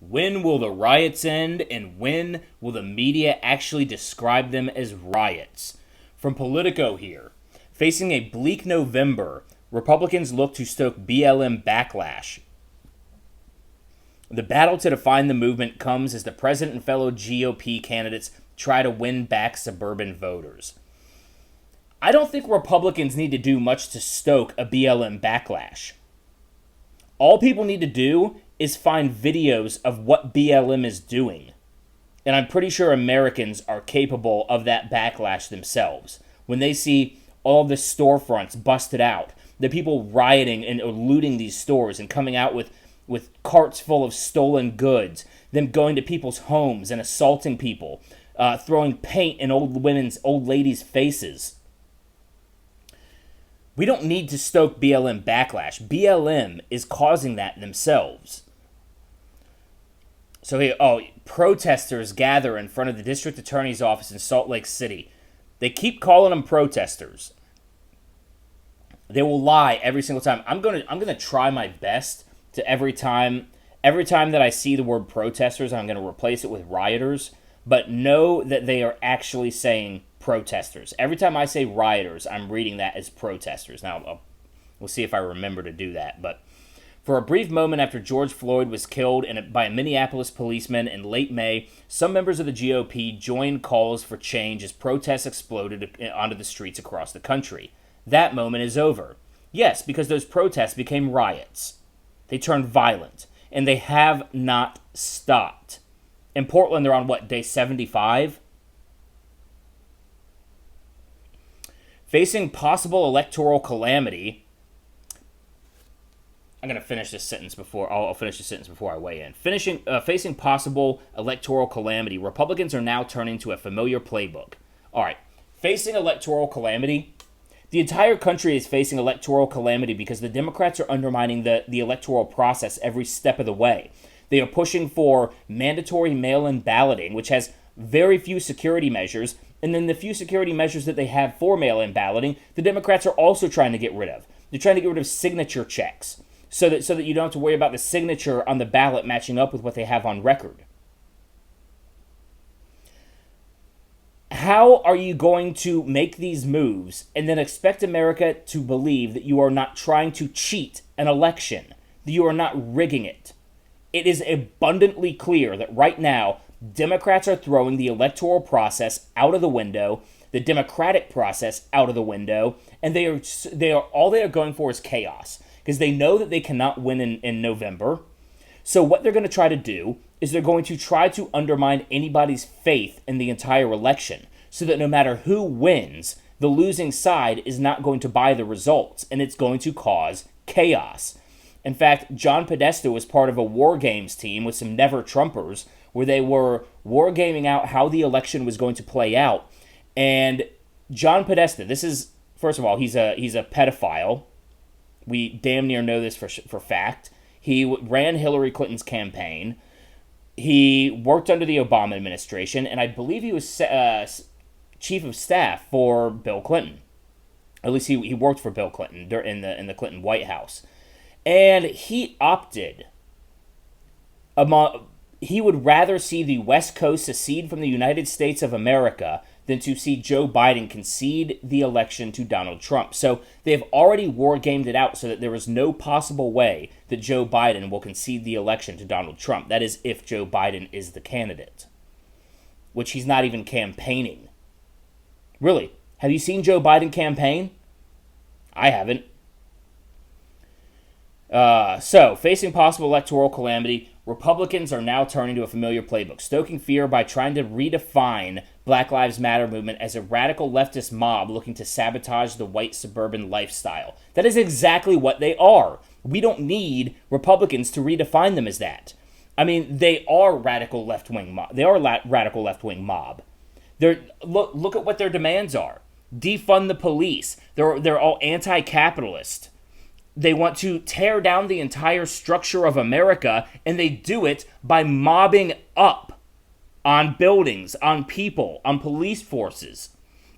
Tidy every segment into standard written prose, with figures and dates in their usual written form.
When will the riots end, and when will the media actually describe them as riots? From Politico here. Facing a bleak November, Republicans look to stoke BLM backlash. The battle to define the movement comes as the president and fellow GOP candidates try to win back suburban voters. I don't think Republicans need to do much to stoke a BLM backlash. All people need to do is find videos of what BLM is doing. And I'm pretty sure Americans are capable of that backlash themselves. When they see all the storefronts busted out, the people rioting and looting these stores and coming out with carts full of stolen goods, them going to people's homes and assaulting people, throwing paint in old ladies' faces. We don't need to stoke BLM backlash. BLM is causing that themselves. So here, protesters gather in front of the district attorney's office in Salt Lake City. They keep calling them protesters. They will lie every single time. I'm gonna try my best to every time that I see the word protesters, I'm gonna replace it with rioters. But know that they are actually saying protesters. Every time I say rioters, I'm reading that as protesters. Now, we'll see if I remember to do that. But for a brief moment after George Floyd was killed by a Minneapolis policeman in late May, some members of the GOP joined calls for change as protests exploded onto the streets across the country. That moment is over. Yes, because those protests became riots. They turned violent, and they have not stopped. In Portland, they're on, day 75? Facing possible electoral calamity. I'm going to finish this sentence before... I'll finish this sentence before I weigh in. Facing possible electoral calamity, Republicans are now turning to a familiar playbook. All right, facing electoral calamity... The entire country is facing electoral calamity because the Democrats are undermining the electoral process every step of the way. They are pushing for mandatory mail-in balloting, which has very few security measures, and then the few security measures that they have for mail-in balloting, the Democrats are also trying to get rid of. They're trying to get rid of signature checks so that you don't have to worry about the signature on the ballot matching up with what they have on record. How are you going to make these moves and then expect America to believe that you are not trying to cheat an election, that you are not rigging it? It is abundantly clear that right now, Democrats are throwing the electoral process out of the window, the democratic process out of the window, and they are going for is chaos because they know that they cannot win in November. So what they're going to try to do is they're going to try to undermine anybody's faith in the entire election so that no matter who wins, the losing side is not going to buy the results, and it's going to cause chaos. In fact, John Podesta was part of a war games team with some never-Trumpers where they were war gaming out how the election was going to play out. And John Podesta, this is, first of all, he's a pedophile. We damn near know this for fact. He ran Hillary Clinton's campaign. He worked under the Obama administration, and I believe he was chief of staff for Bill Clinton. At least he worked for Bill Clinton in the Clinton White House. And he opted, he would rather see the West Coast secede from the United States of America than to see Joe Biden concede the election to Donald Trump. So they have already war-gamed it out so that there is no possible way that Joe Biden will concede the election to Donald Trump. That is if Joe Biden is the candidate, which he's not even campaigning. Really, have you seen Joe Biden campaign? I haven't. So, facing possible electoral calamity, Republicans are now turning to a familiar playbook, stoking fear by trying to redefine Black Lives Matter movement as a radical leftist mob looking to sabotage the white suburban lifestyle. That is exactly what they are. We don't need Republicans to redefine them as that. I mean, they are radical left-wing mob. They are radical left-wing mob. Look at what their demands are. Defund the police. They're all anti-capitalist. They want to tear down the entire structure of America, and they do it by mobbing up on buildings, on people, on police forces,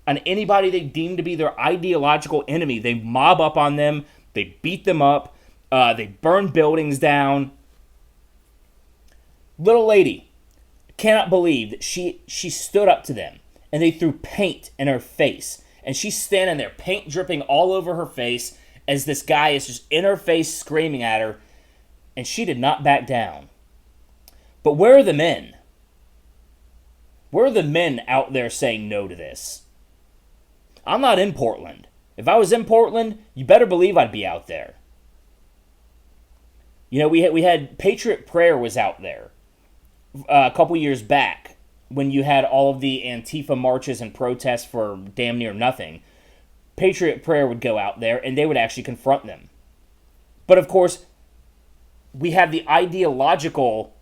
on anybody they deem to be their ideological enemy. They mob up on them, they beat them up, they burn buildings down. Little lady, cannot believe that she stood up to them and they threw paint in her face. And she's standing there, paint dripping all over her face as this guy is just in her face screaming at her. And she did not back down. But where are the men? Where are the men out there saying no to this? I'm not in Portland. If I was in Portland, you better believe I'd be out there. You know, we had Patriot Prayer was out there a couple years back when you had all of the Antifa marches and protests for damn near nothing. Patriot Prayer would go out there and they would actually confront them. But of course, we have the ideological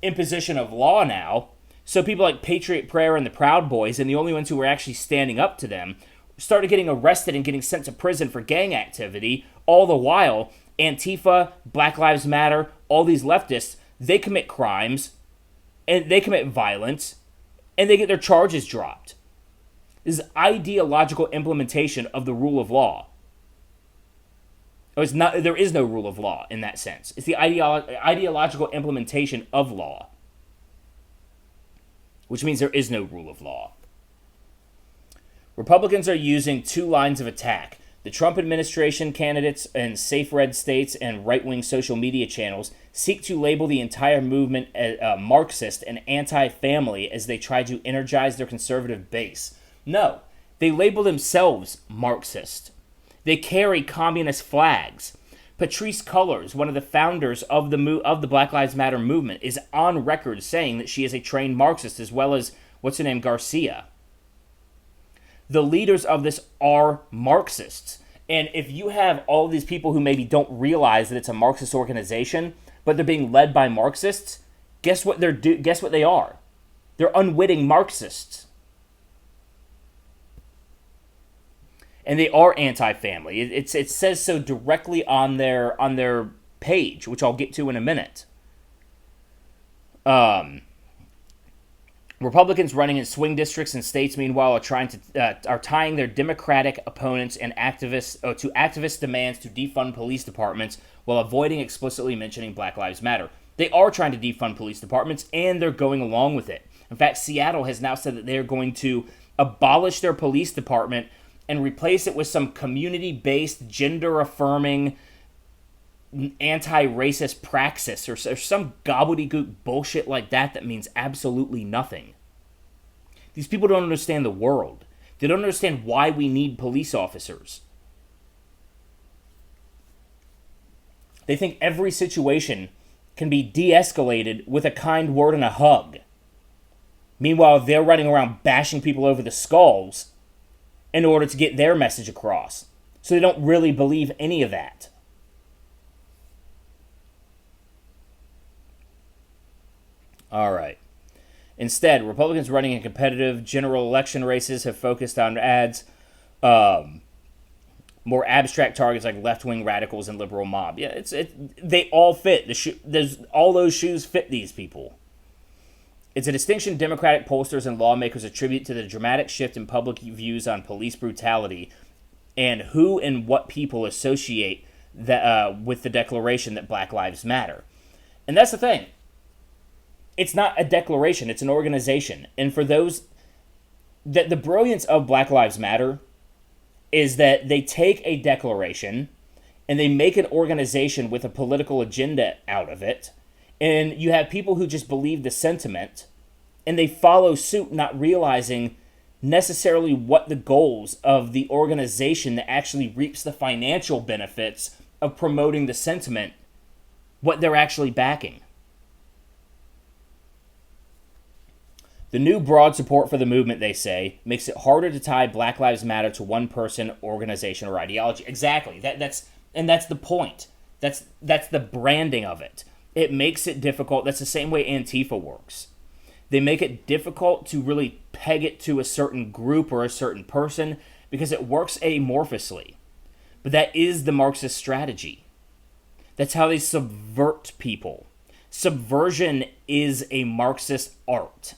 imposition of law now. So people like Patriot Prayer and the Proud Boys, and the only ones who were actually standing up to them, started getting arrested and getting sent to prison for gang activity. All the while, Antifa, Black Lives Matter, all these leftists, they commit crimes, and they commit violence, and they get their charges dropped. This is ideological implementation of the rule of law. It's not, there is no rule of law in that sense. It's the ideological implementation of law, which means there is no rule of law. Republicans are using two lines of attack. The Trump administration candidates in safe red states and right-wing social media channels seek to label the entire movement Marxist and anti-family as they try to energize their conservative base. No, they label themselves Marxist. They carry communist flags. Patrisse Cullors, one of the founders of the Black Lives Matter movement, is on record saying that she is a trained Marxist, as well as, what's her name, Garcia. The leaders of this are Marxists. And if you have all these people who maybe don't realize that it's a Marxist organization, but they're being led by Marxists, guess what they are? They're unwitting Marxists. And they are anti-family. It says so directly on their page, which I'll get to in a minute. Republicans running in swing districts and states, meanwhile, are tying their Democratic opponents and activists to activist demands to defund police departments while avoiding explicitly mentioning Black Lives Matter. They are trying to defund police departments, and they're going along with it. In fact, Seattle has now said that they are going to abolish their police department and replace it with some community-based, gender-affirming, anti-racist praxis or some gobbledygook bullshit like that means absolutely nothing. These people don't understand the world. They don't understand why we need police officers. They think every situation can be de-escalated with a kind word and a hug. Meanwhile, they're running around bashing people over the skulls in order to get their message across. So they don't really believe any of that. All right. Instead, Republicans running in competitive general election races have focused on more abstract targets like left-wing radicals and liberal mob. Yeah, they all fit. There's all those shoes fit these people. It's a distinction Democratic pollsters and lawmakers attribute to the dramatic shift in public views on police brutality and who and what people associate with the declaration that Black Lives Matter. And that's the thing. It's not a declaration, it's an organization. And for those, that the brilliance of Black Lives Matter is that they take a declaration and they make an organization with a political agenda out of it. And you have people who just believe the sentiment and they follow suit, not realizing necessarily what the goals of the organization that actually reaps the financial benefits of promoting the sentiment, what they're actually backing. The new broad support for the movement, they say, makes it harder to tie Black Lives Matter to one person, organization, or ideology. Exactly. That's the point. That's the branding of it. It makes it difficult. That's the same way Antifa works. They make it difficult to really peg it to a certain group or a certain person because it works amorphously. But that is the Marxist strategy. That's how they subvert people. Subversion is a Marxist art.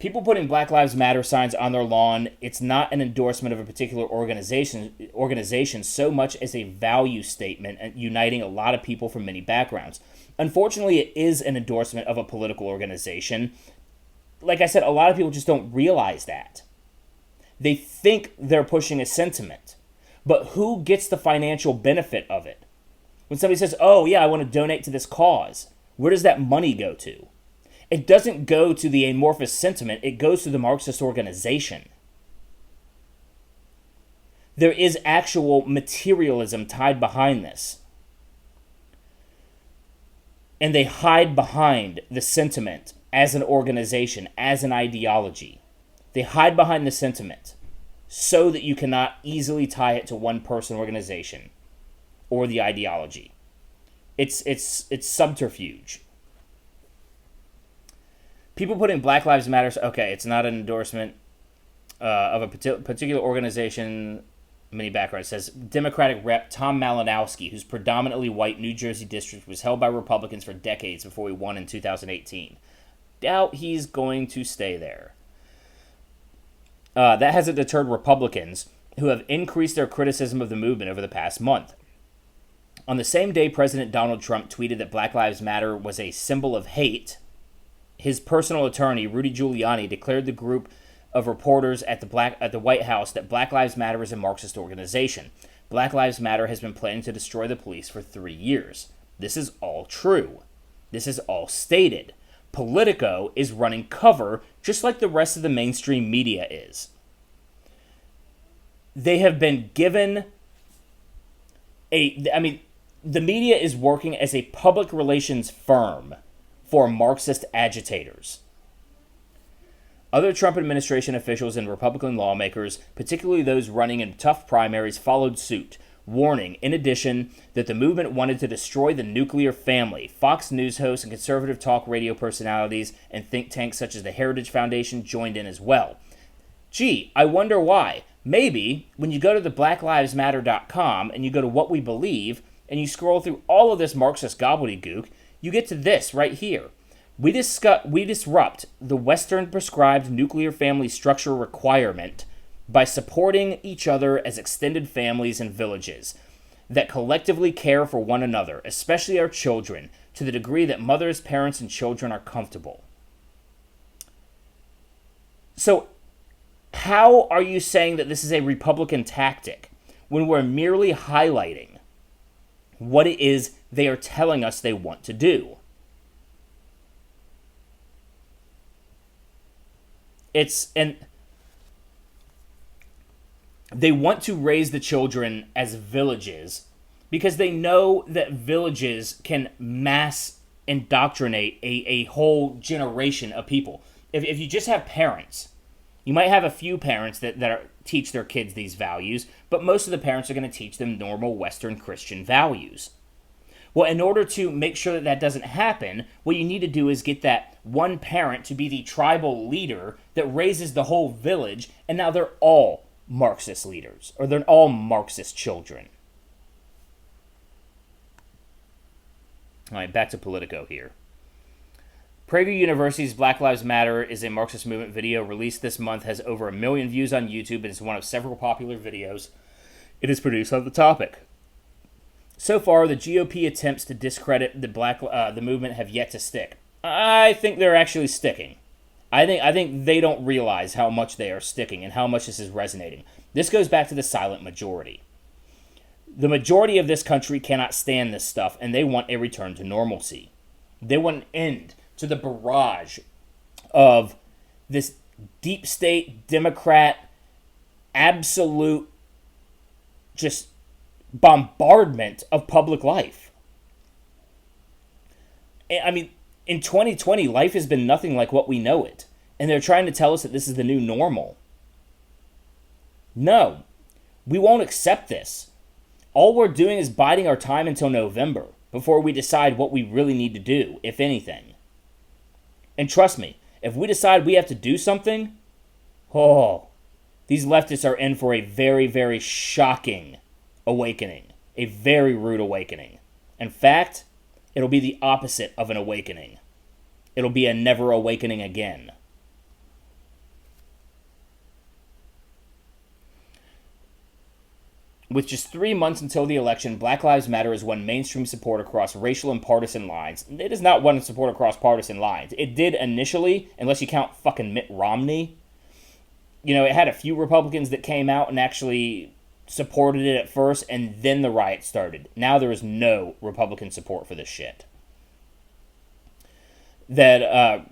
People putting Black Lives Matter signs on their lawn, it's not an endorsement of a particular organization so much as a value statement uniting a lot of people from many backgrounds. Unfortunately, it is an endorsement of a political organization. Like I said, a lot of people just don't realize that. They think they're pushing a sentiment. But who gets the financial benefit of it? When somebody says, oh yeah, I want to donate to this cause, where does that money go to? It doesn't go to the amorphous sentiment, it goes to the Marxist organization. There is actual materialism tied behind this. And they hide behind the sentiment as an organization, as an ideology. They hide behind the sentiment so that you cannot easily tie it to one person, organization, or the ideology. It's subterfuge. People putting Black Lives Matter, okay, it's not an endorsement of a particular organization. Many backgrounds says Democratic Rep Tom Malinowski, whose predominantly white New Jersey district was held by Republicans for decades before he won in 2018. Doubt he's going to stay there. That hasn't deterred Republicans, who have increased their criticism of the movement over the past month. On the same day President Donald Trump tweeted that Black Lives Matter was a symbol of hate, his personal attorney, Rudy Giuliani, declared the group of reporters at the White House that Black Lives Matter is a Marxist organization. Black Lives Matter has been planning to destroy the police for 3 years. This is all true. This is all stated. Politico is running cover just like the rest of the mainstream media is. They have been given the media is working as a public relations firm for Marxist agitators. Other Trump administration officials and Republican lawmakers, particularly those running in tough primaries, followed suit, warning, in addition, that the movement wanted to destroy the nuclear family. Fox News hosts and conservative talk radio personalities and think tanks such as the Heritage Foundation joined in as well. Gee, I wonder why. Maybe when you go to the blacklivesmatter.com and you go to What We Believe and you scroll through all of this Marxist gobbledygook, you get to this right here. We disrupt the Western prescribed nuclear family structure requirement by supporting each other as extended families and villages that collectively care for one another, especially our children, to the degree that mothers, parents, and children are comfortable. So, how are you saying that this is a Republican tactic when we're merely highlighting what it is they are telling us they want to do? They want to raise the children as villages because they know that villages can mass indoctrinate a whole generation of people. If you just have parents, you might have a few parents that teach their kids these values, but most of the parents are going to teach them normal Western Christian values. Well, in order to make sure that doesn't happen, what you need to do is get that one parent to be the tribal leader that raises the whole village, and now they're all Marxist leaders, or they're all Marxist children. All right, back to Politico here. Prager University's Black Lives Matter is a Marxist movement video released this month, has over 1 million views on YouTube, and is one of several popular videos it has produced on the topic. So far, the GOP attempts to discredit the movement have yet to stick. I think they're actually sticking. I think they don't realize how much they are sticking and how much this is resonating. This goes back to the silent majority. The majority of this country cannot stand this stuff, and they want a return to normalcy. They want an end to the barrage of this deep state, Democrat, absolute just bombardment of public life. I mean, in 2020, life has been nothing like what we know it. And they're trying to tell us that this is the new normal. No, we won't accept this. All we're doing is biding our time until November before we decide what we really need to do, if anything. And trust me, if we decide we have to do something, these leftists are in for a very, very shocking awakening. A very rude awakening. In fact, it'll be the opposite of an awakening. It'll be a never awakening again. With just 3 months until the election, Black Lives Matter has won mainstream support across racial and partisan lines. It has not won support across partisan lines. It did initially, unless you count fucking Mitt Romney. You know, it had a few Republicans that came out and actually supported it at first, and then the riot started. Now there is no Republican support for this shit. That,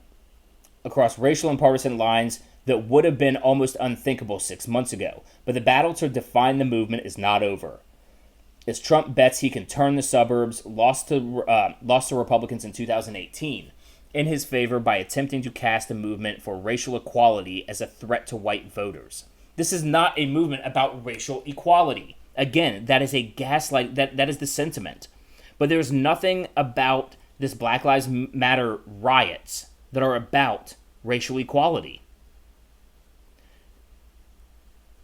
across racial and partisan lines, that would have been almost unthinkable 6 months ago. But the battle to define the movement is not over. As Trump bets he can turn the suburbs, lost to Republicans in 2018, in his favor by attempting to cast a movement for racial equality as a threat to white voters. This is not a movement about racial equality. Again, that is a gaslight, that is the sentiment. But there's nothing about this Black Lives Matter riots that are about racial equality.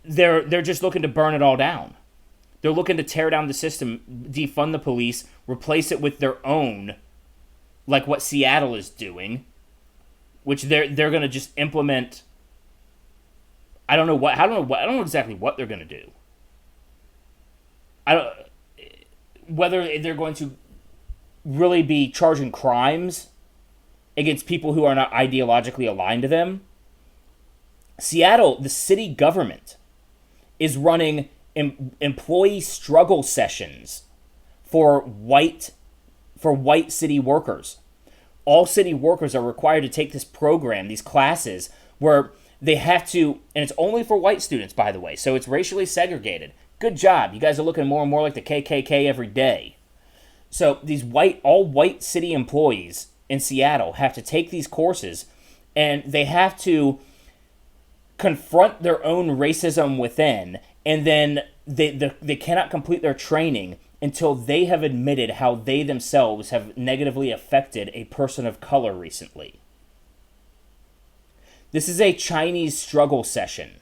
They're just looking to burn it all down. They're looking to tear down the system, defund the police, replace it with their own, like what Seattle is doing, which they're going to just implement. I don't know exactly what they're going to do. Whether they're going to really be charging crimes against people who are not ideologically aligned to them. Seattle, the city government, is running employee struggle sessions for white city workers. All city workers are required to take this program, these classes, where they have to, and it's only for white students, by the way, so it's racially segregated. Good job. You guys are looking more and more like the KKK every day. So these all white city employees in Seattle have to take these courses, and they have to confront their own racism within, and then they cannot complete their training until they have admitted how they themselves have negatively affected a person of color recently. This is a Chinese struggle session.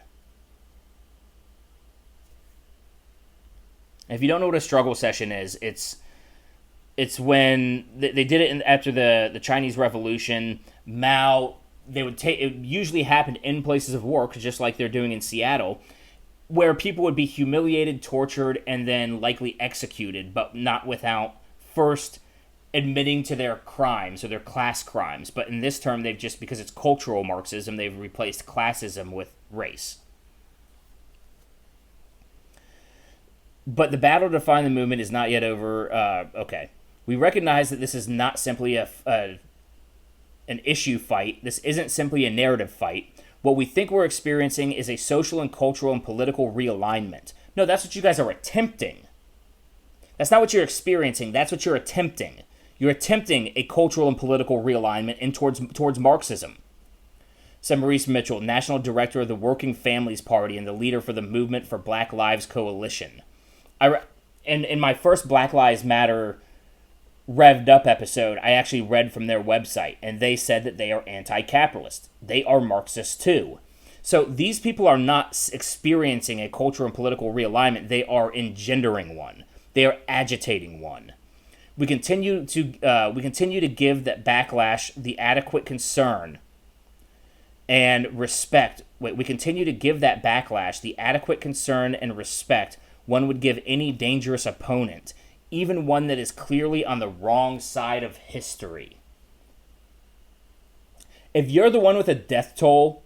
If you don't know what a struggle session is, it's when they did it after the Chinese Revolution. Mao, it usually happened in places of work, just like they're doing in Seattle, where people would be humiliated, tortured, and then likely executed, but not without first admitting to their crimes or their class crimes. But in this term, they've just, because it's cultural Marxism, they've replaced classism with race. But the battle to define the movement is not yet over. Okay. We recognize that this is not simply an issue fight. This isn't simply a narrative fight. What we think we're experiencing is a social and cultural and political realignment. No, that's what you guys are attempting. That's not what you're experiencing. That's what you're attempting. You're attempting a cultural and political realignment in towards Marxism. Said Maurice Mitchell, National Director of the Working Families Party and the leader for the Movement for Black Lives Coalition. In my first Black Lives Matter Revved Up episode, I actually read from their website, and they said that they are anti-capitalist. They are Marxist too. So these people are not experiencing a cultural and political realignment. They are engendering one. They are agitating one. We continue to give that backlash the adequate concern and respect. We continue to give that backlash the adequate concern and respect one would give any dangerous opponent, even one that is clearly on the wrong side of history. If you're the one with a death toll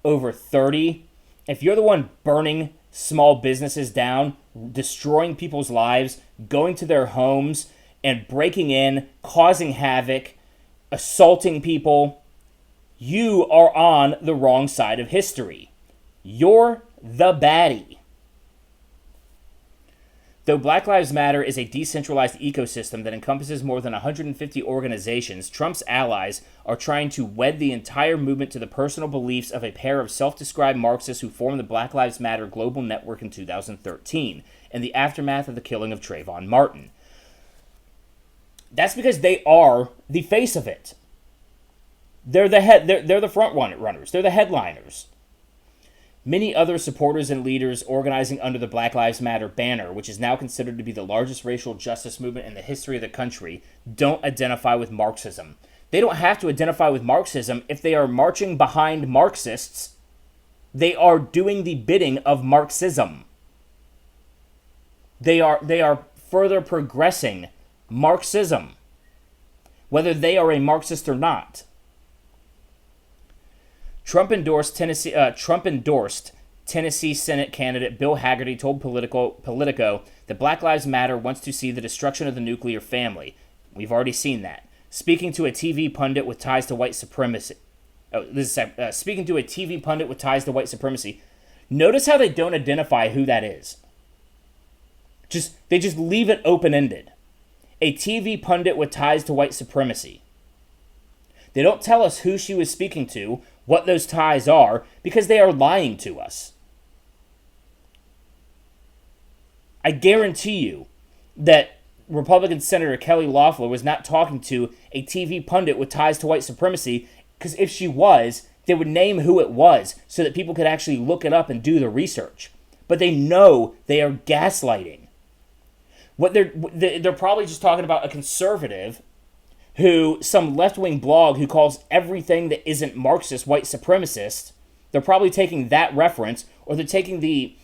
over 30, if you're the one burning small businesses down, destroying people's lives, going to their homes, and breaking in, causing havoc, assaulting people, you are on the wrong side of history. You're the baddie. Though Black Lives Matter is a decentralized ecosystem that encompasses more than 150 organizations, Trump's allies are trying to wed the entire movement to the personal beliefs of a pair of self-described Marxists who formed the Black Lives Matter global network in 2013, in the aftermath of the killing of Trayvon Martin. That's because they are the face of it. They're the front runners. They're the headliners. Many other supporters and leaders organizing under the Black Lives Matter banner, which is now considered to be the largest racial justice movement in the history of the country, don't identify with Marxism. They don't have to identify with Marxism if they are marching behind Marxists. They are doing the bidding of Marxism. They are further progressing Marxism, whether they are a Marxist or not. Trump endorsed Tennessee Senate candidate Bill Hagerty told Politico that Black Lives Matter wants to see the destruction of the nuclear family. We've already seen that. Speaking to a TV pundit with ties to white supremacy. Speaking to a TV pundit with ties to white supremacy. Notice how they don't identify who that is. They just leave it open-ended. A TV pundit with ties to white supremacy. They don't tell us who she was speaking to, what those ties are, because they are lying to us. I guarantee you that Republican Senator Kelly Loeffler was not talking to a TV pundit with ties to white supremacy, because if she was, they would name who it was so that people could actually look it up and do the research. But they know they are gaslighting. What they're probably just talking about a conservative who, some left-wing blog who calls everything that isn't Marxist white supremacist. They're probably taking that reference, or they're taking the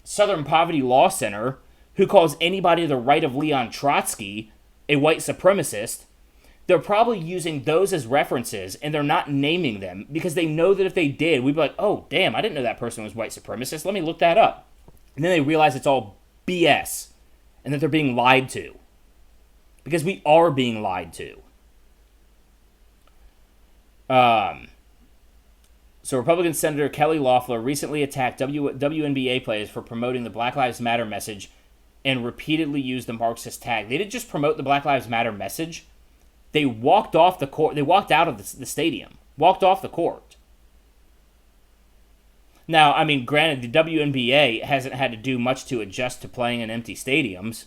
Southern Poverty Law Center who calls anybody to the right of Leon Trotsky a white supremacist. They're probably using those as references, and they're not naming them because they know that if they did, we'd be like, oh, damn, I didn't know that person was white supremacist. Let me look that up. And then they realize it's all BS and that they're being lied to. Because we are being lied to. So Republican Senator Kelly Loeffler recently attacked WNBA players for promoting the Black Lives Matter message and repeatedly used the Marxist tag. They didn't just promote the Black Lives Matter message. They walked off the court. They walked out of the stadium. Walked off the court. Now, I mean, granted, the WNBA hasn't had to do much to adjust to playing in empty stadiums.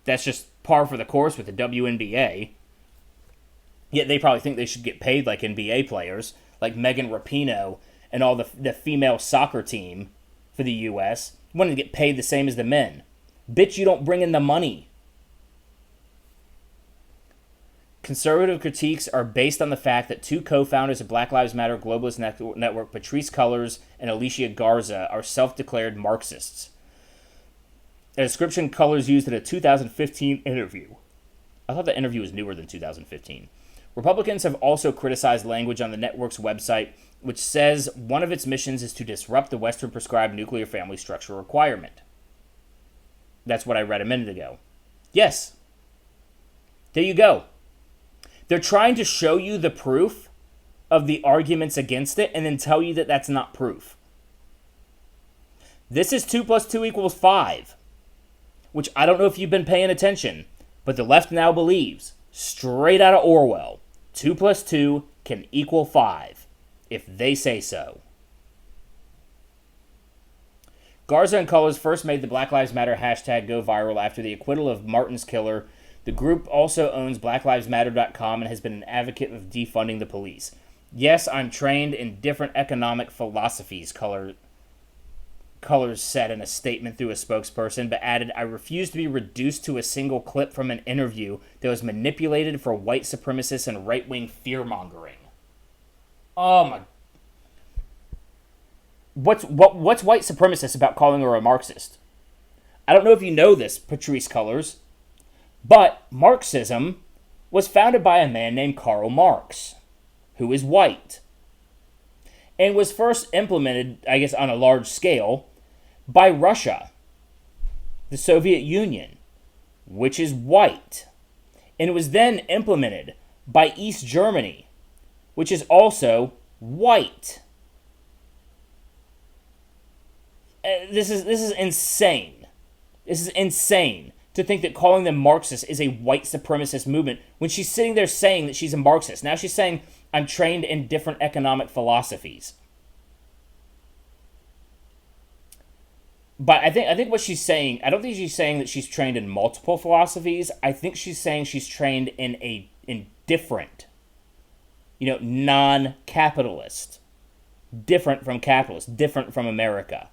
That's just par for the course with the WNBA. Yet they probably think they should get paid like NBA players, like Megan Rapinoe and all the female soccer team for the U.S. wanting to get paid the same as the men. Bitch, you don't bring in the money. Conservative critiques are based on the fact that two co-founders of Black Lives Matter Globalist Network, Patrisse Cullors and Alicia Garza, are self-declared Marxists. A description Cullors used in a 2015 interview. I thought the interview was newer than 2015. Republicans have also criticized language on the network's website, which says one of its missions is to disrupt the Western prescribed nuclear family structure requirement. That's what I read a minute ago. Yes. There you go. They're trying to show you the proof of the arguments against it and then tell you that that's not proof. This is 2 + 2 = 5, which I don't know if you've been paying attention, but the left now believes, straight out of Orwell, 2 + 2 can equal 5, if they say so. Garza and Cullors first made the Black Lives Matter hashtag go viral after the acquittal of Martin's killer. The group also owns blacklivesmatter.com and has been an advocate of defunding the police. Yes, I'm trained in different economic philosophies, Cullors said in a statement through a spokesperson, but added, I refuse to be reduced to a single clip from an interview that was manipulated for white supremacists and right-wing fear-mongering. Oh my... What's white supremacist about calling her a Marxist? I don't know if you know this, Patrisse Cullors, but Marxism was founded by a man named Karl Marx, who is white, and was first implemented, I guess, on a large scale by Russia, the Soviet Union, which is white, and it was then implemented by East Germany, which is also white. This is insane. This is insane to think that calling them Marxist is a white supremacist movement when she's sitting there saying that she's a Marxist. Now she's saying, I'm trained in different economic philosophies. But I think what she's saying, I don't think she's saying that she's trained in multiple philosophies. I think she's saying she's trained in different, non-capitalist, different from capitalist, different from America.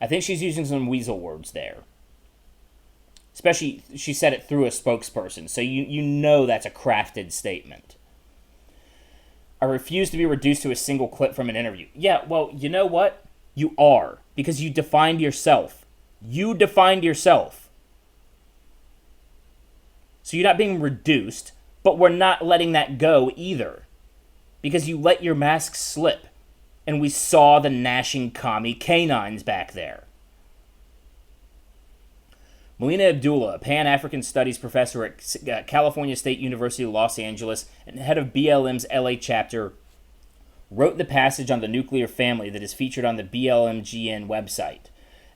I think she's using some weasel words there. Especially, she said it through a spokesperson, so you know that's a crafted statement. I refuse to be reduced to a single clip from an interview. Yeah, well, you know what? You are, because you defined yourself. You defined yourself. So you're not being reduced, but we're not letting that go either. Because you let your mask slip. And we saw the gnashing commie canines back there. Melina Abdullah, a Pan-African Studies professor at California State University, Los Angeles, and head of BLM's LA chapter, wrote the passage on the nuclear family that is featured on the BLMGN website.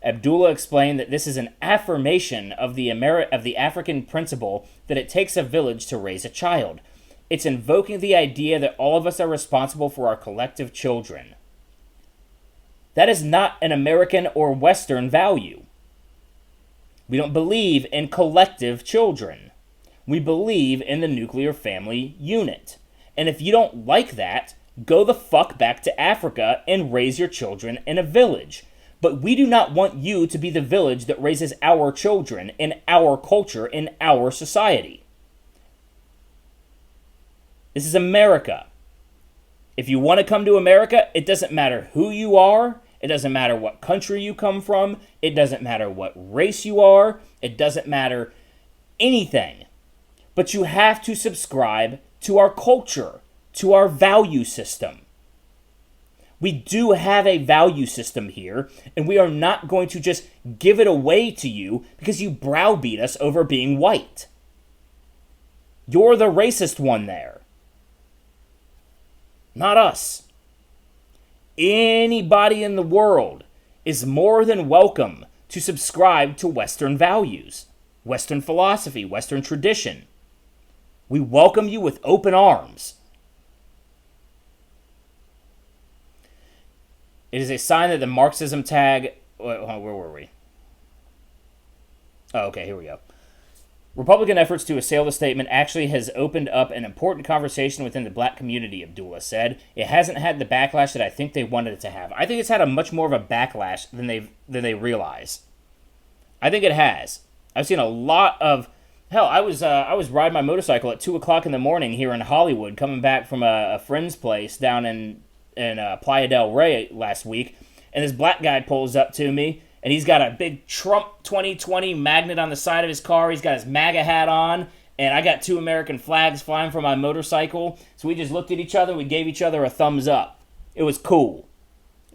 Abdullah explained that this is an affirmation of the African principle that it takes a village to raise a child. It's invoking the idea that all of us are responsible for our collective children. That is not an American or Western value. We don't believe in collective children. We believe in the nuclear family unit. And if you don't like that, go the fuck back to Africa and raise your children in a village. But we do not want you to be the village that raises our children in our culture, in our society. This is America. If you want to come to America, it doesn't matter who you are. It doesn't matter what country you come from. It doesn't matter what race you are. It doesn't matter anything. But you have to subscribe to our culture, to our value system. We do have a value system here, and we are not going to just give it away to you because you browbeat us over being white. You're the racist one there. Not us. Anybody in the world is more than welcome to subscribe to Western values, Western philosophy, Western tradition. We welcome you with open arms. It is a sign that the Marxism tag... Where were we? Oh, okay, here we go. Republican efforts to assail the statement actually has opened up an important conversation within the black community, Abdullah said. It hasn't had the backlash that I think they wanted it to have. I think it's had a much more of a backlash than they realize. I think it has. I've seen a lot of... Hell, I was riding my motorcycle at 2 o'clock in the morning here in Hollywood, coming back from a friend's place down in Playa del Rey last week, and this black guy pulls up to me, and he's got a big Trump 2020 magnet on the side of his car. He's got his MAGA hat on, and I got 2 American flags flying from my motorcycle. So we just looked at each other. We gave each other a thumbs up. It was cool.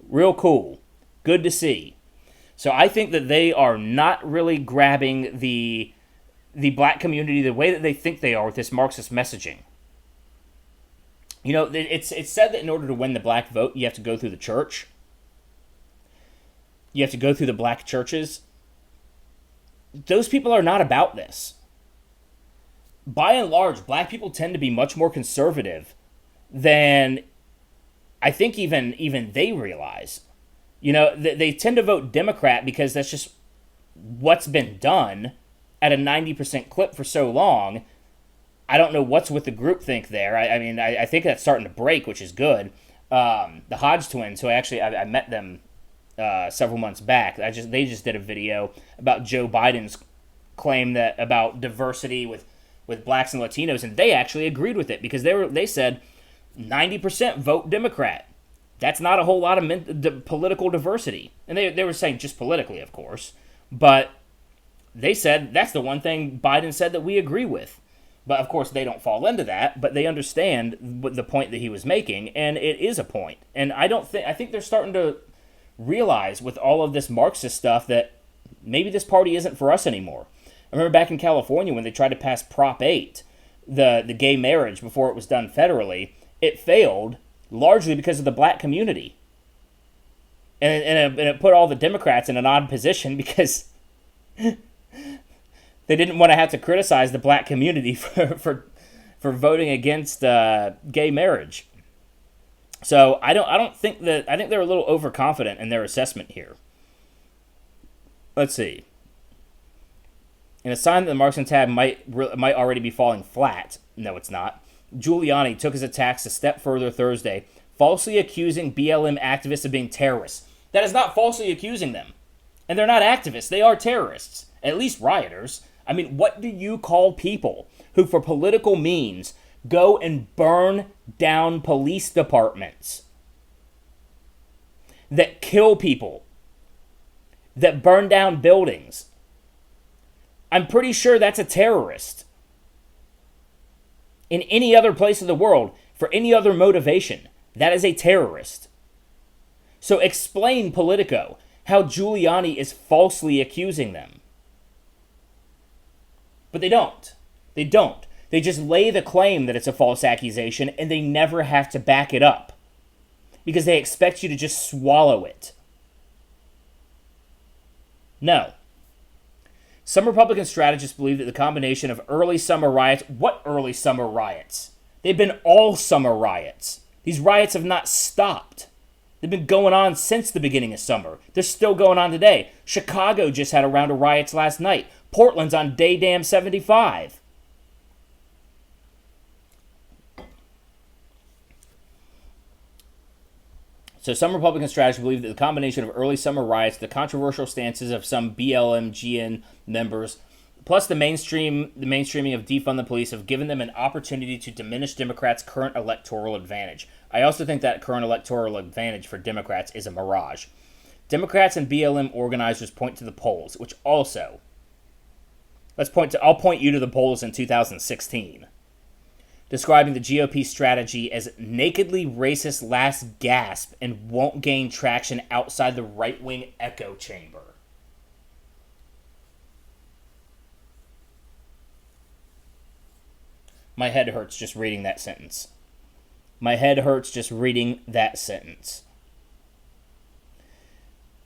Real cool. Good to see. So I think that they are not really grabbing the black community the way that they think they are with this Marxist messaging. You know, it's said that in order to win the black vote, you have to go through the church. You have to go through the black churches. Those people are not about this. By and large, black people tend to be much more conservative than I think even they realize. You know, they tend to vote Democrat because that's just what's been done at a 90% clip for so long. I don't know what's with the groupthink there. I think that's starting to break, which is good. The Hodge twins, who I met them several months back. They just did a video about Joe Biden's claim that about diversity with blacks and Latinos, and they actually agreed with it because they said 90% vote Democrat. That's not a whole lot of political diversity, and they were saying just politically, of course, but they said that's the one thing Biden said that we agree with. But of course they don't fall into that, but they understand the point that he was making, and it is a point. And I think they're starting to realize with all of this Marxist stuff that maybe this party isn't for us anymore. I remember back in California when they tried to pass Prop 8, the gay marriage before it was done federally, it failed largely because of the black community. And it put all the Democrats in an odd position because they didn't want to have to criticize the black community for voting against gay marriage. So I think they're a little overconfident in their assessment here. Let's see. In a sign that the Marxist tab might already be falling flat, no, it's not. Giuliani took his attacks a step further Thursday, falsely accusing BLM activists of being terrorists. That is not falsely accusing them, and they're not activists. They are terrorists, at least rioters. I mean, what do you call people who, for political means, go and burn down police departments? that kill people, that burn down buildings. I'm pretty sure that's a terrorist. In any other place of the world, for any other motivation, that is a terrorist. So explain, Politico, how Giuliani is falsely accusing them. But they don't. They don't. They just lay the claim that it's a false accusation, and they never have to back it up. Because they expect you to just swallow it. No. Some Republican strategists believe that the combination of early summer riots... What early summer riots? They've been all summer riots. These riots have not stopped. They've been going on since the beginning of summer. They're still going on today. Chicago just had a round of riots last night. Portland's on day damn 75. So some Republican strategists believe that the combination of early summer riots, the controversial stances of some BLM-GN members, plus the mainstreaming of defund the police have given them an opportunity to diminish Democrats' current electoral advantage. I also think that current electoral advantage for Democrats is a mirage. Democrats and BLM organizers point to the polls, which also... I'll point you to the polls in 2016. Describing the GOP strategy as nakedly racist last gasp and won't gain traction outside the right-wing echo chamber. My head hurts just reading that sentence. My head hurts just reading that sentence.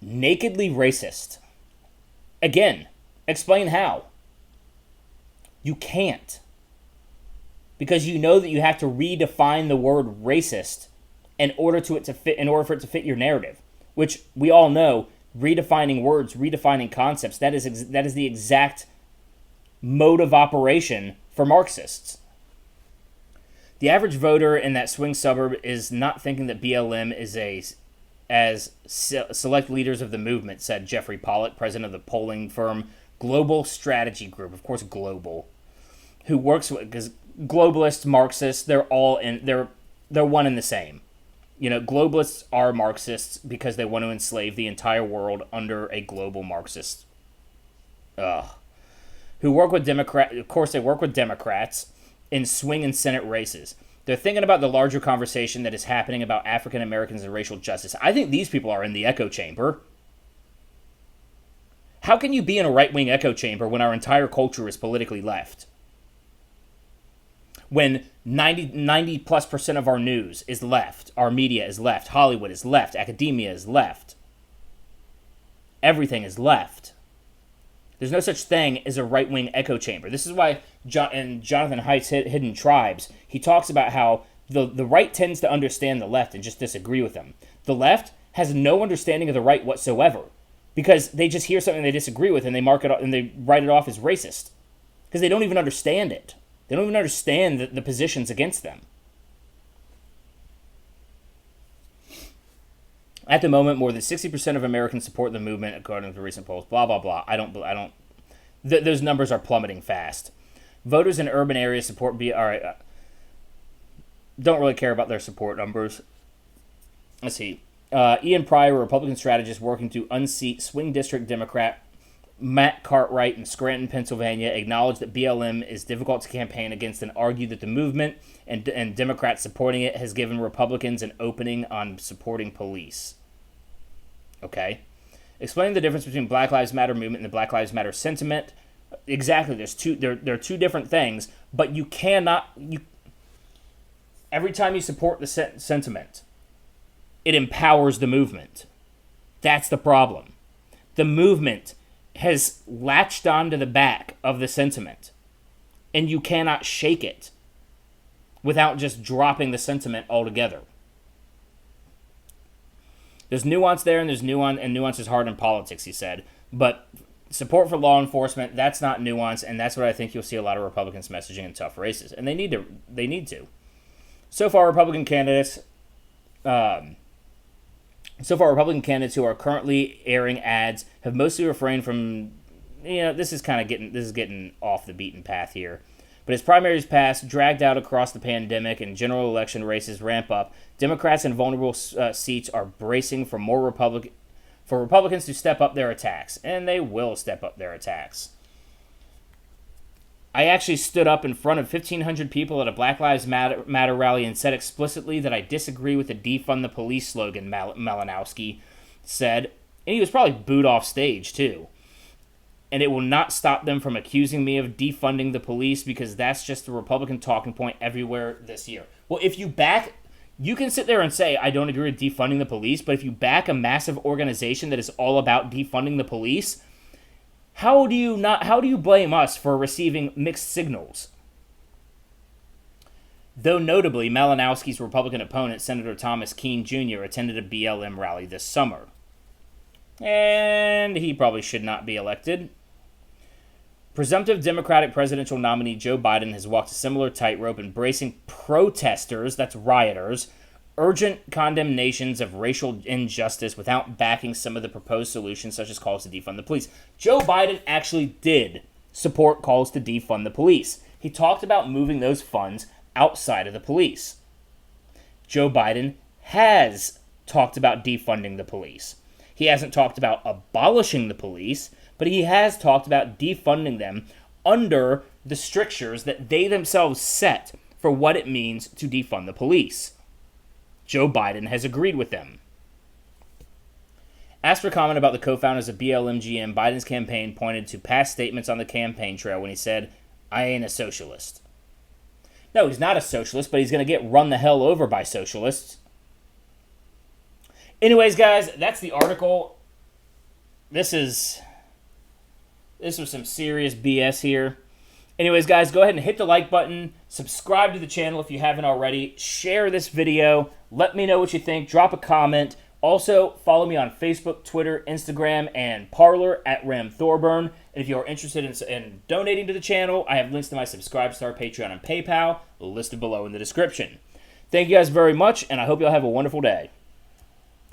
Nakedly racist. Again, explain how. You can't. Because you know that you have to redefine the word racist in order for it to fit your narrative, which we all know, redefining words, redefining concepts, that is the exact mode of operation for Marxists. The average voter in that swing suburb is not thinking that BLM is as select leaders of the movement, said Jeffrey Pollack, president of the polling firm Global Strategy Group, of course global, who works with, because globalists, Marxists, they're one and the same. You know, globalists are Marxists because they want to enslave the entire world under a global Marxist. Who work with of course they work with Democrats in swing and Senate races. They're thinking about the larger conversation that is happening about African Americans and racial justice. I think these people are in the echo chamber. How can you be in a right-wing echo chamber when our entire culture is politically left? When 90+% of our news is left, our media is left, Hollywood is left, academia is left, everything is left. There's no such thing as a right-wing echo chamber. This is why in Jonathan Haidt's Hidden Tribes, he talks about how the right tends to understand the left and just disagree with them. The left has no understanding of the right whatsoever because they just hear something they disagree with and they mark it and they write it off as racist because they don't even understand it. They don't even understand the positions against them. At the moment, more than 60% of Americans support the movement, according to recent polls. Blah, blah, blah. Those numbers are plummeting fast. Voters in urban areas support don't really care about their support numbers. Let's see. Ian Pryor, a Republican strategist working to unseat swing district Democrat Matt Cartwright in Scranton, Pennsylvania, acknowledged that BLM is difficult to campaign against and argued that the movement and Democrats supporting it has given Republicans an opening on supporting police. Okay. Explaining the difference between Black Lives Matter movement and the Black Lives Matter sentiment. Exactly. There are two different things, but you cannot... every time you support the sentiment, it empowers the movement. That's the problem. The movement has latched onto the back of the sentiment, and you cannot shake it without just dropping the sentiment altogether. There's nuance there, and nuance is hard in politics, he said. But support for law enforcement, that's not nuance, and that's what I think you'll see a lot of Republicans messaging in tough races. And they need to. So far, Republican candidates who are currently airing ads have mostly refrained from, this is getting off the beaten path here. But as primaries pass, dragged out across the pandemic, and general election races ramp up, Democrats in vulnerable seats are bracing for Republicans to step up their attacks. And they will step up their attacks. I actually stood up in front of 1,500 people at a Black Lives Matter rally and said explicitly that I disagree with the defund the police slogan, Malinowski said. And he was probably booed off stage, too. And it will not stop them from accusing me of defunding the police because that's just the Republican talking point everywhere this year. Well, if you back... You can sit there and say, I don't agree with defunding the police, but if you back a massive organization that is all about defunding the police... How do you blame us for receiving mixed signals? Though notably, Malinowski's Republican opponent, Senator Thomas Keene Jr., attended a BLM rally this summer. And he probably should not be elected. Presumptive Democratic presidential nominee Joe Biden has walked a similar tightrope, embracing protesters, that's rioters, urgent condemnations of racial injustice without backing some of the proposed solutions, such as calls to defund the police. Joe Biden actually did support calls to defund the police. He talked about moving those funds outside of the police. Joe Biden has talked about defunding the police. He hasn't talked about abolishing the police, but he has talked about defunding them under the strictures that they themselves set for what it means to defund the police. Joe Biden has agreed with them. Asked for comment about the co-founders of BLM-GM, Biden's campaign pointed to past statements on the campaign trail when he said, I ain't a socialist. No, he's not a socialist, but he's going to get run the hell over by socialists. Anyways, guys, that's the article. This was some serious BS here. Anyways, guys, go ahead and hit the like button. Subscribe to the channel if you haven't already. Share this video. Let me know what you think. Drop a comment. Also, follow me on Facebook, Twitter, Instagram, and Parler at Thorburn. And if you're interested in donating to the channel, I have links to my Subscribe Star, Patreon, and PayPal listed below in the description. Thank you guys very much, and I hope you all have a wonderful day.